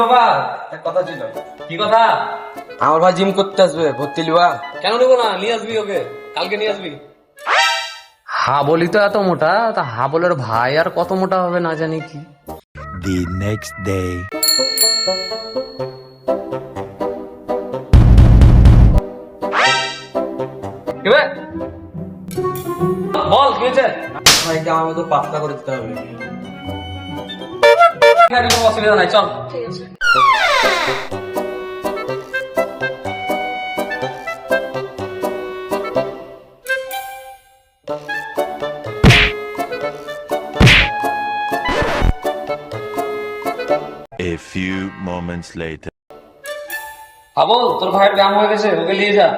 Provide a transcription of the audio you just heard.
বাবা, একটা কথা ছিল। কি কথা? আমার ভাই জিম করতে আসবে, ভর্তি লিবা। কেন নেবো না? নিয়ে আসবি ওকে, কালকে নিয়ে আসবি। হাবলি তো এত মোটা, তা হাবলের ভাই আর কত মোটা হবে না জানি কি। The next day. কি বে? বল কি হয়েছে? ভাইকে আমার মতো পাতলা করে দিতে হবে। কোনো অসুবিধা নাই, চল। A few moments later. Hubble, তোর ভাইয়ের ব্যায়াম হয়ে গেছে, ওকে নিয়ে যা।